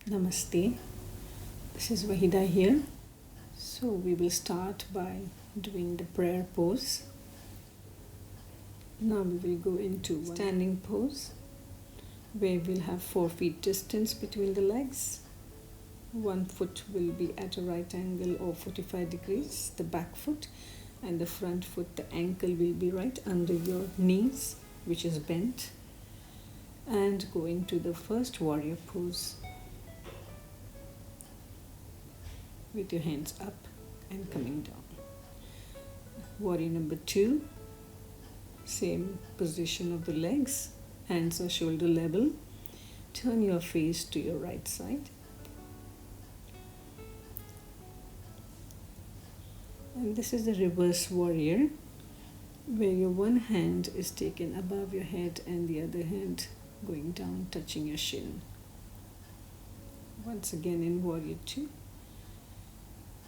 Namaste, this is Vahida here. So we will start by doing the prayer pose. Now we will go into standing pose where we'll have 4 feet distance between the legs. One foot will be at a right angle or 45 degrees, the back foot, and the front foot, the ankle will be right under your knees, which is bent. And go into the first warrior pose with your hands up and coming down. Warrior number 2, same position of the legs, hands are shoulder level. Turn your face to your right side. And this is the reverse warrior, where your one hand is taken above your head and the other hand going down, touching your shin. Once again in warrior 2.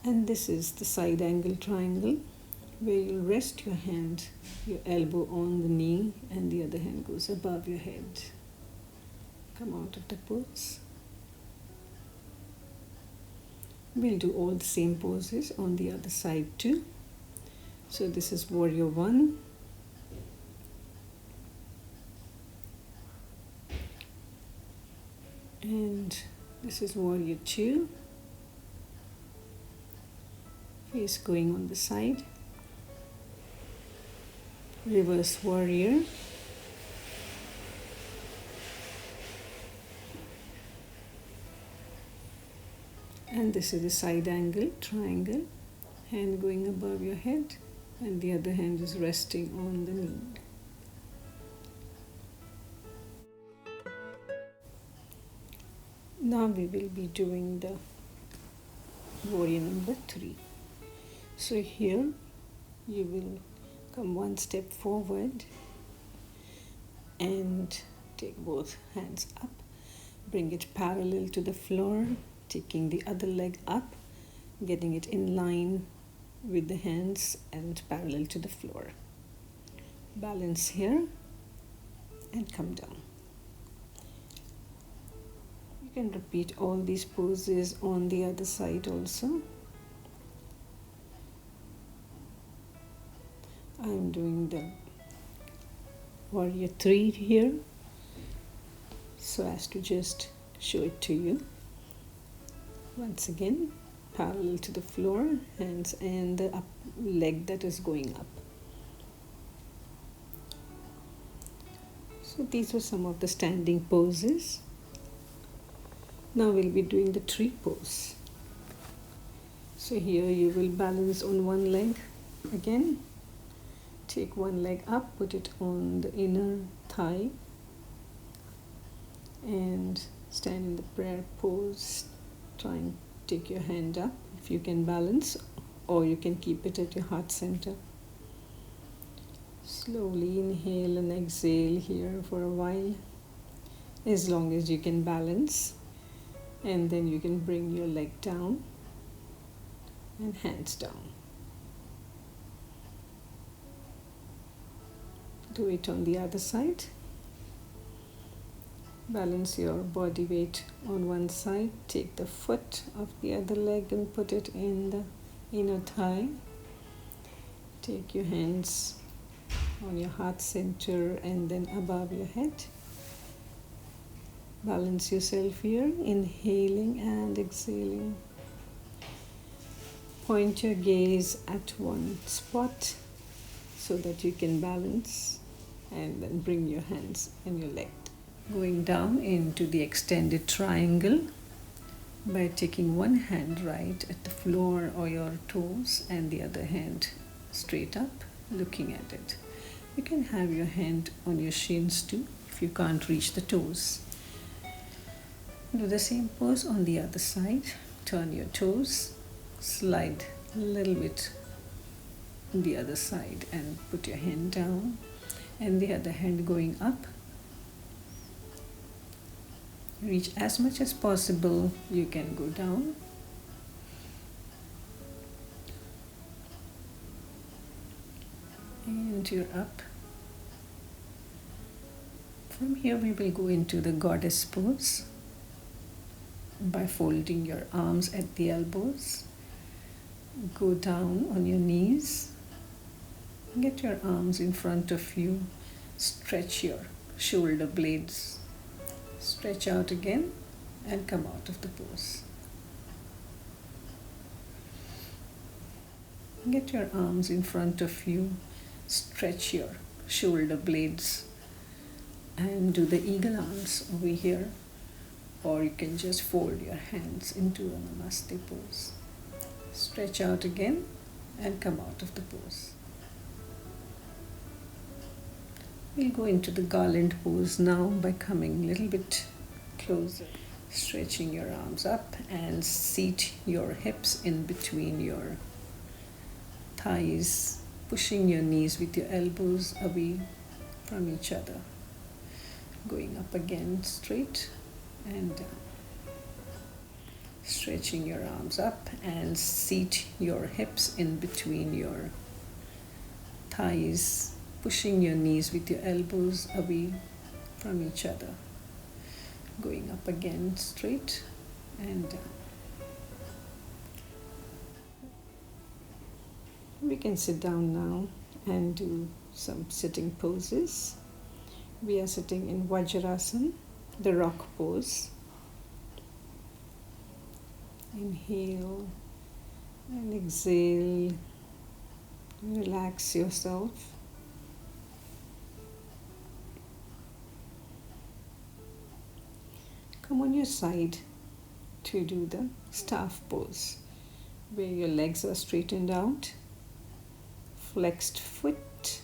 And this is the side angle triangle, where you'll rest your hand, your elbow on the knee, and the other hand goes above your head. Come out of the pose. We'll do all the same poses on the other side too. So this is warrior 1. And this is warrior 2. Face going on the side. Reverse warrior. And this is the side angle triangle. Hand going above your head and the other hand is resting on the knee. Now we will be doing the warrior number 3. So here you will come one step forward and take both hands up. Bring it parallel to the floor, taking the other leg up, getting it in line with the hands and parallel to the floor. Balance here and come down. You can repeat all these poses on the other side also. I'm doing the warrior 3 here, so as to just show it to you. Once again, parallel to the floor, hands and the up leg that is going up. So these were some of the standing poses. Now we'll be doing the tree pose. So here you will balance on one leg again. Take one leg up, put it on the inner thigh and stand in the prayer pose. Try and take your hand up if you can balance, or you can keep it at your heart center. Slowly inhale and exhale here for a while, as long as you can balance, and then you can bring your leg down and hands down. Do it on the other side. Balance your body weight on one side. Take the foot of the other leg and put it in the inner thigh. Take your hands on your heart center and then above your head. Balance yourself here, inhaling and exhaling. Point your gaze at one spot so that you can balance, and then bring your hands and your leg. Going down into the extended triangle by taking one hand right at the floor or your toes and the other hand straight up, looking at it. You can have your hand on your shins too if you can't reach the toes. Do the same pose on the other side. Turn your toes, slide a little bit on the other side and put your hand down and the other hand going up. Reach as much as possible. You can go down. And you're up. From here we will go into the goddess pose. by folding your arms at the elbows. Go down on your knees. Get your arms in front of you. Stretch your shoulder blades. Stretch out again and come out of the pose. Get your arms in front of you. Stretch your shoulder blades and do the eagle arms over here, or you can just fold your hands into a namaste pose. Stretch out again and come out of the pose. We'll go into the garland pose now by coming a little bit closer. Stretching your arms up and seat your hips in between your thighs, pushing your knees with your elbows away from each other. Going up again straight and down. Stretching your arms up and seat your hips in between your thighs, pushing your knees with your elbows away from each other. Going up again straight and down. We can sit down now and do some sitting poses. We are sitting in Vajrasana, the rock pose. Inhale and exhale. Relax yourself. Come on your side to do the staff pose, where your legs are straightened out. Flexed foot,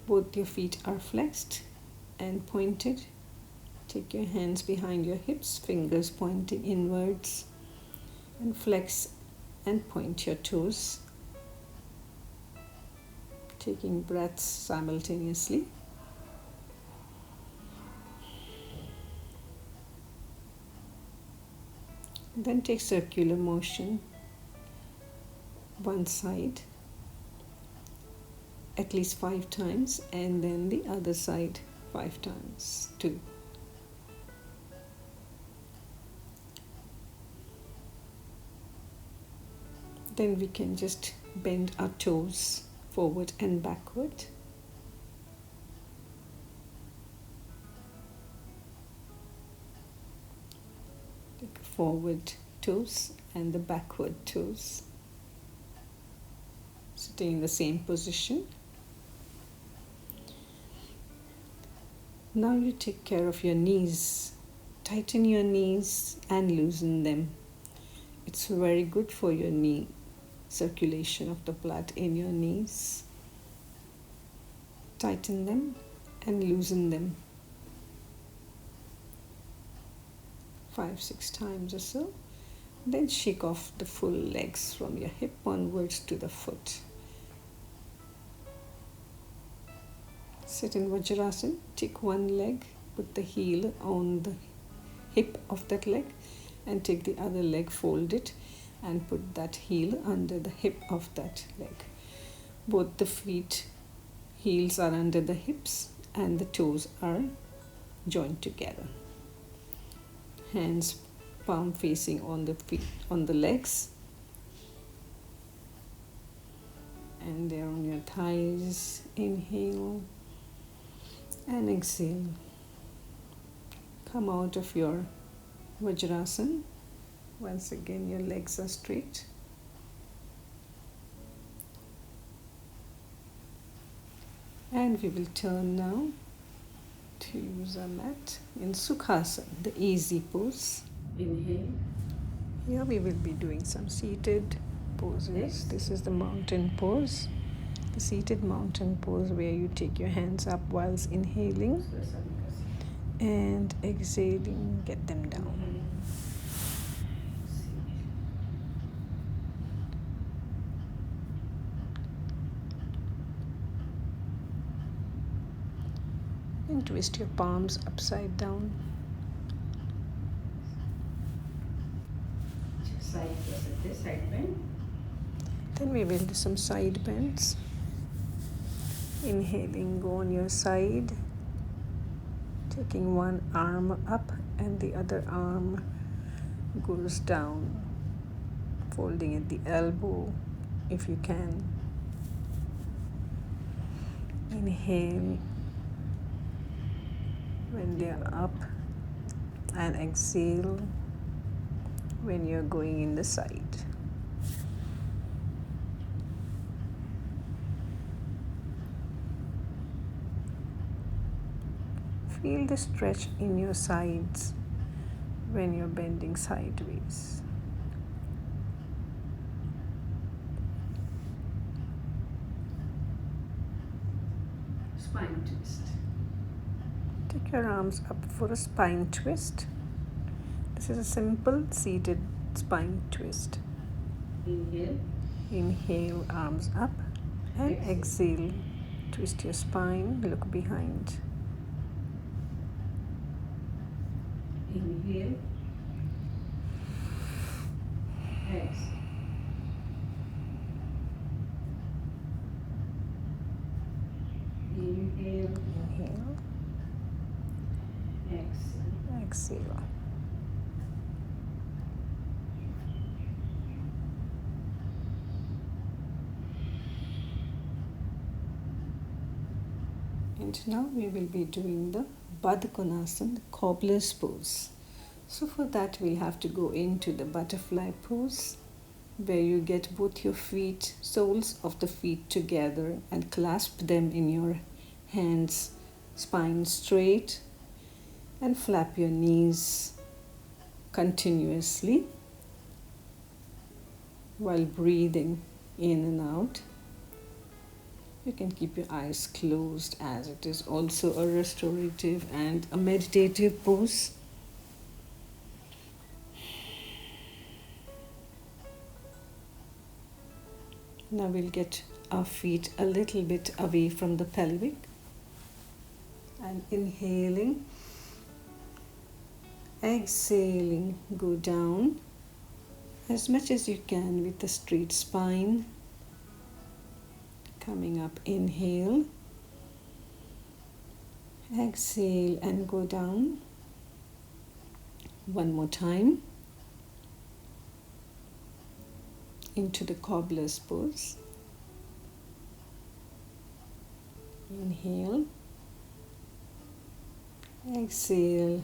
both your feet are flexed and pointed. Take your hands behind your hips, fingers pointing inwards, and flex and point your toes. Taking breaths simultaneously. Then take circular motion, one side at least 5 times, and then the other side 5 times too. Then we can just bend our toes forward and backward. Take forward toes and the backward toes. Sitting in the same position. Now you take care of your knees. Tighten your knees and loosen them. It's very good for your knee circulation of the blood in your knees. Tighten them and loosen them 5-6 times or so. Then shake off the full legs from your hip onwards to the foot. Sit in Vajrasana. Take one leg, put the heel on the hip of that leg, and take the other leg, fold it, and put that heel under the hip of that leg. Both the feet heels are under the hips and the toes are joined together. Hands palm facing on the feet, on the legs, and they're on your thighs. Inhale and exhale. Come out of your Vajrasana. Once again, your legs are straight. And we will turn now to use our mat in Sukhasana, the easy pose. Inhale. Here we will be doing some seated poses. This is the mountain pose. The seated mountain pose, where you take your hands up whilst inhaling and exhaling, get them down. And twist your palms upside down. Side bend. Then we will do some side bends. Inhaling, go on your side, taking one arm up and the other arm goes down, folding at the elbow if you can. Inhale when they are up and exhale when you're going in the side. Feel the stretch in your sides when you're bending sideways. Spine twist. Take your arms up for a spine twist. This is a simple seated spine twist. Inhale. Inhale, arms up, and exhale. Twist your spine, look behind. Inhale. Exhale. Inhale. Inhale. Exhale. Exhale. And now we will be doing the Baddha Konasana, the cobbler's pose. So for that we'll have to go into the butterfly pose, where you get both your feet, soles of the feet together and clasp them in your hands, spine straight, and flap your knees continuously while breathing in and out. You can keep your eyes closed, as it is also a restorative and a meditative pose. Now we'll get our feet a little bit away from the pelvic and inhaling, exhaling, go down as much as you can with a straight spine. Coming up, inhale, exhale and go down. One more time into the cobbler's pose. Inhale, exhale,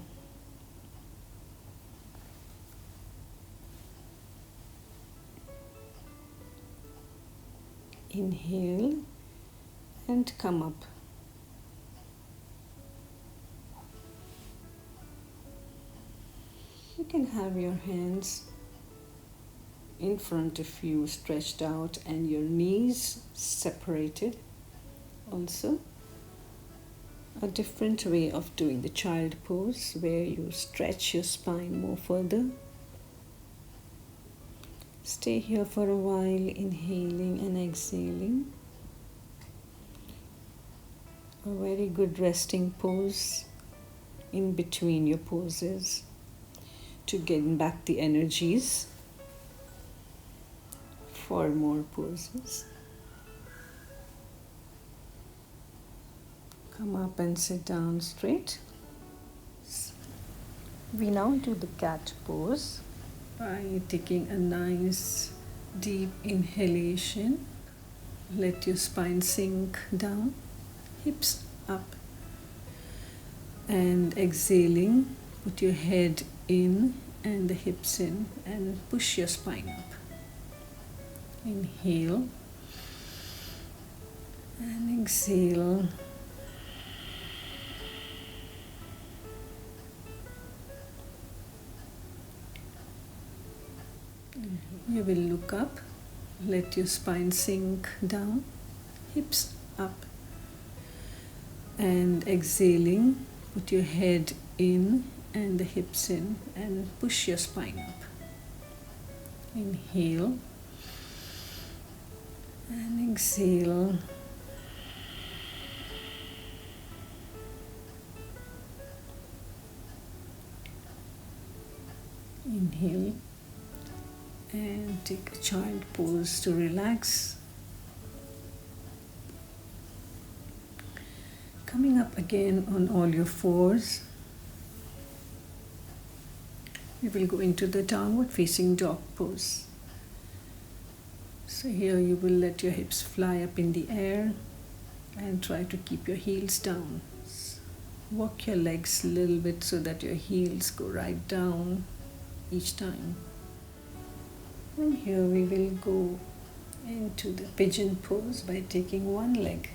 inhale and come up. You can have your hands in front of you stretched out and your knees separated. Also, a different way of doing the child pose, where you stretch your spine more further. Stay here for a while, inhaling and exhaling. A very good resting pose in between your poses to gain back the energies for more poses. Come up and sit down straight. We now do the cat pose by taking a nice deep inhalation. Let your spine sink down, hips up, and exhaling, put your head in and the hips in and push your spine up. Inhale and exhale. You will look up, let your spine sink down, hips up, and exhaling, put your head in and the hips in and push your spine up. Inhale and exhale. Inhale and take a child pose to relax. Coming up again on all your fours. We will go into the downward facing dog pose. So here you will let your hips fly up in the air and try to keep your heels down. Walk your legs a little bit so that your heels go right down each time. And here we will go into the pigeon pose by taking one leg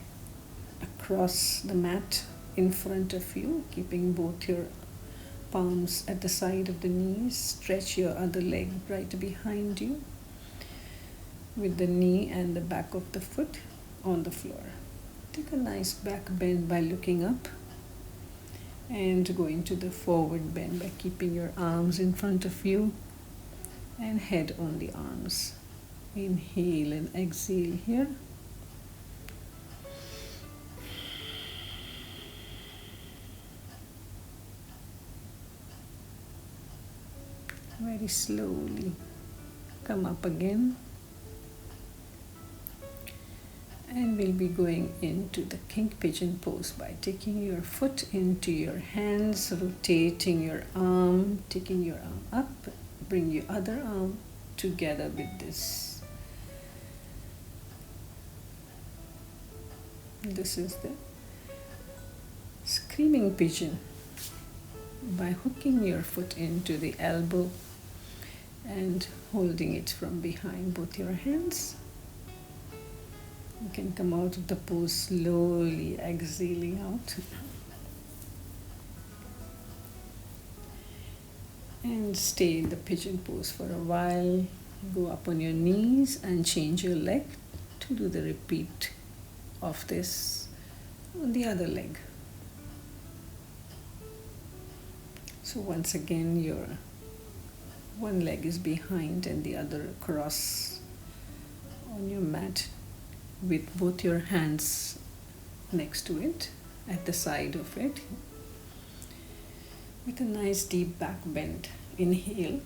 across the mat in front of you, keeping both your palms at the side of the knees. Stretch your other leg right behind you with the knee and the back of the foot on the floor. Take a nice back bend by looking up and go into the forward bend by keeping your arms in front of you and head on the arms. Inhale and exhale here. Very slowly come up again. And we'll be going into the king pigeon pose by taking your foot into your hands, rotating your arm, taking your arm up, bring your other arm together with this. This is the screaming pigeon. By hooking your foot into the elbow and holding it from behind both your hands, you can come out of the pose slowly, exhaling out. And stay in the pigeon pose for a while. Go up on your knees and change your leg to do the repeat of this on the other leg. So once again, your one leg is behind and the other across on your mat, with both your hands next to it, at the side of it, with a nice deep back bend. Inhale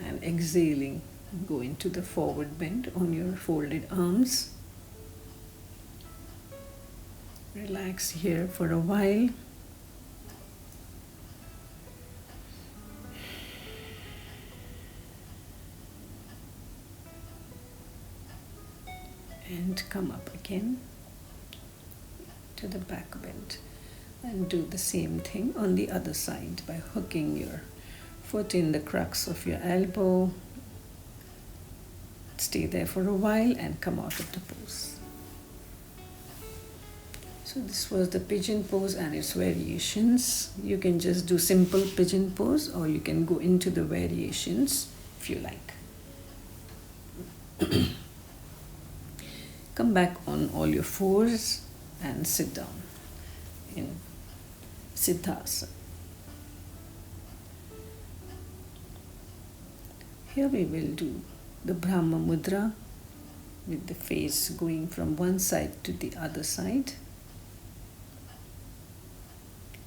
and exhaling, go into the forward bend on your folded arms. Relax here for a while. And come up again to the back bend and do the same thing on the other side by hooking your foot in the crux of your elbow. Stay there for a while and come out of the pose. So this was the pigeon pose and its variations. You can just do simple pigeon pose or you can go into the variations if you like. Come back on all your fours and sit down in Siddhasana. Here we will do the Brahma Mudra with the face going from one side to the other side.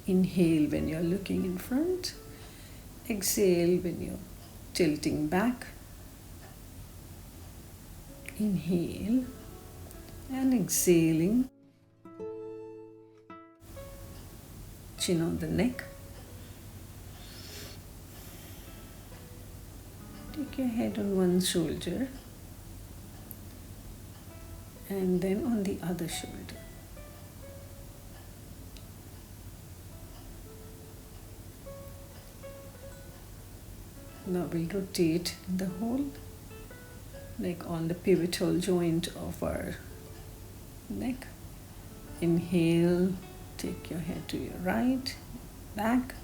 Inhale when you're looking in front. Exhale when you're tilting back. Inhale and exhaling. Chin on the neck. Take your head on one shoulder and then on the other shoulder. Now we'll rotate the whole leg on the pivotal joint of our neck. Inhale, take your head to your right, back,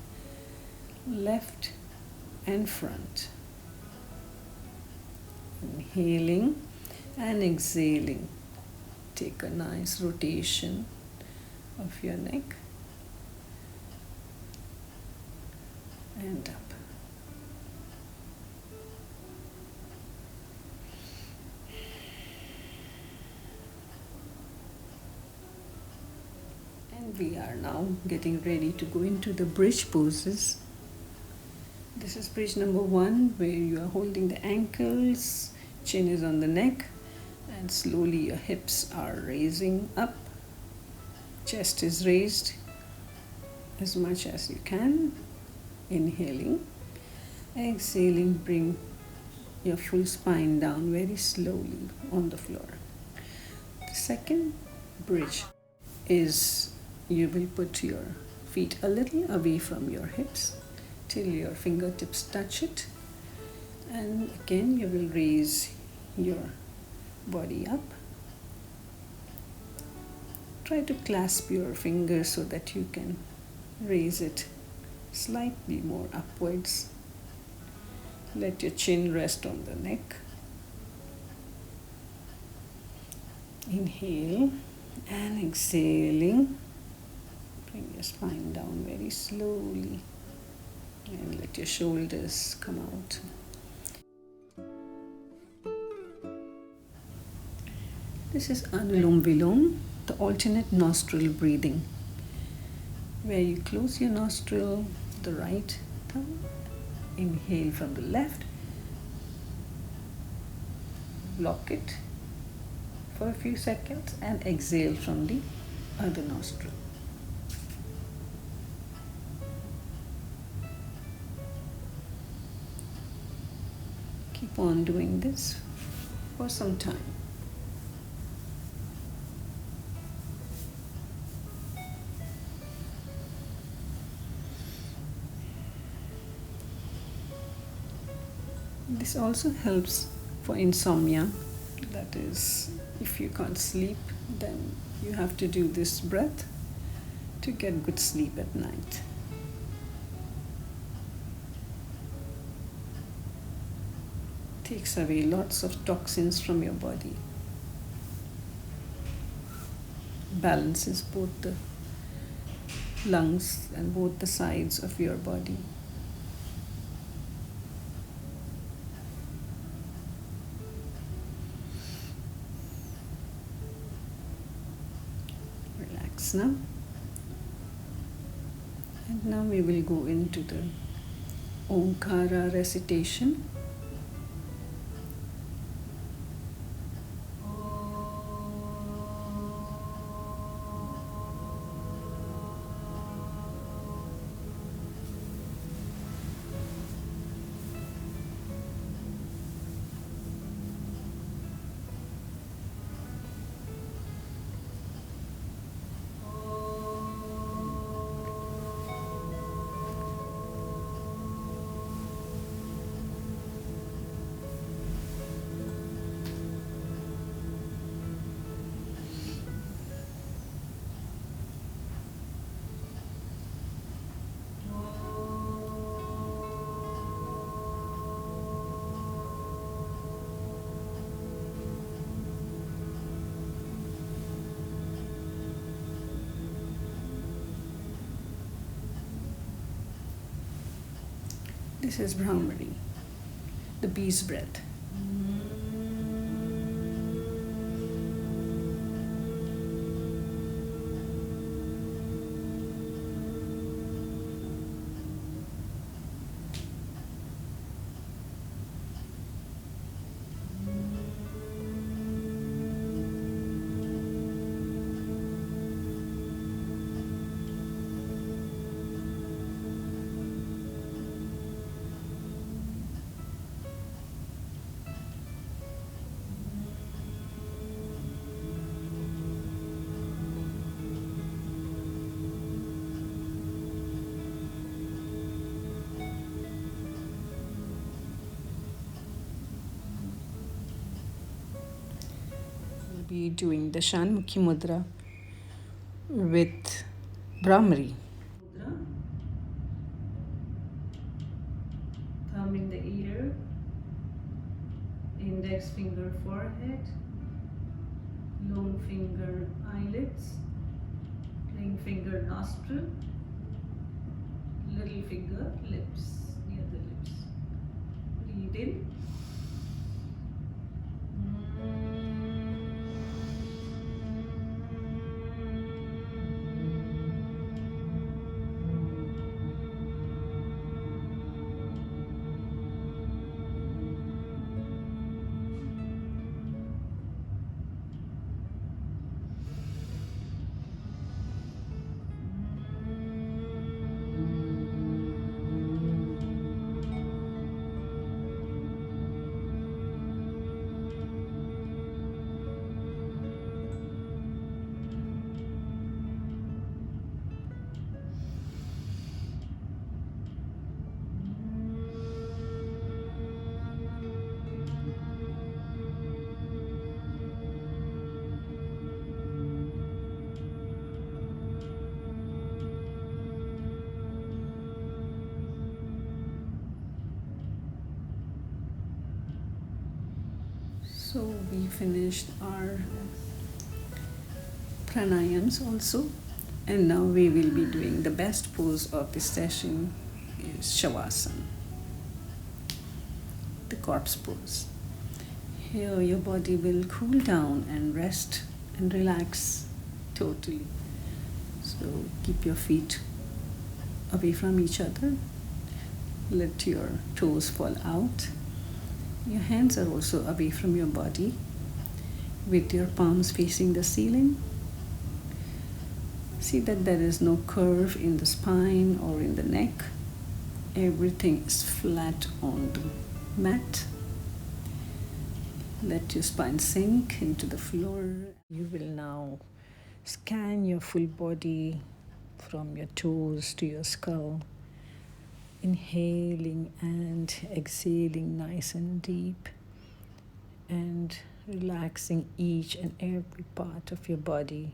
left and front. Inhaling and exhaling. Take a nice rotation of your neck and up. And we are now getting ready to go into the bridge poses. This is bridge number 1, where you are holding the ankles, chin is on the neck, and slowly your hips are raising up. Chest is raised as much as you can. Inhaling Exhaling, bring your full spine down very slowly on the floor. The second bridge is you will put your feet a little away from your hips till your fingertips touch it, and again you will raise your body up. Try to clasp your fingers so that you can raise it slightly more upwards. Let your chin rest on the neck. Inhale and exhaling. Bring your spine down very slowly and let your shoulders come out. This is Unbelong, the alternate nostril breathing, where you close your nostril, the right thumb, inhale from the left, block it for a few seconds and exhale from the other nostril. Keep on doing this for some time. This also helps for insomnia. That is, if you can't sleep, then you have to do this breath to get good sleep at night. Takes away lots of toxins from your body. Balances both the lungs and both the sides of your body. Relax now. And now we will go into the Omkara recitation. This is Brahmari, the bee's breath. Be doing the Shanmukhi Mudra with Brahmari. Thumb in the ear, index finger forehead, long finger eyelids, ring finger nostril, little finger lips, near the lips. Breathe in. So we finished our pranayams also, and now we will be doing the best pose of this session is Shavasana, the corpse pose. Here your body will cool down and rest and relax totally. So keep your feet away from each other. Let your toes fall out. Your hands are also away from your body with your palms facing the ceiling. See that there is no curve in the spine or in the neck. Everything is flat on the mat. Let your spine sink into the floor. You will now scan your full body from your toes to your skull, inhaling and exhaling nice and deep, and relaxing each and every part of your body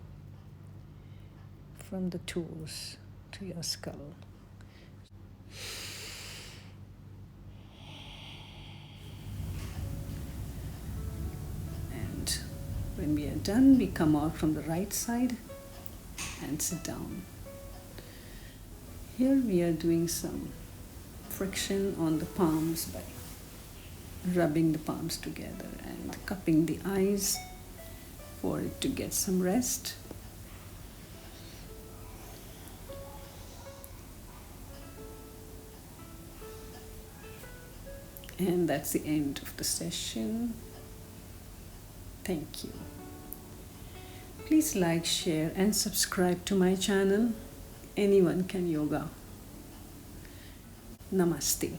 from the toes to your skull. And when we are done, we come out from the right side and sit down. Here we are doing some friction on the palms by rubbing the palms together and cupping the eyes for it to get some rest. And that's the end of the session. Thank you. Please like, share, and subscribe to my channel. Anyone can yoga. Namaste.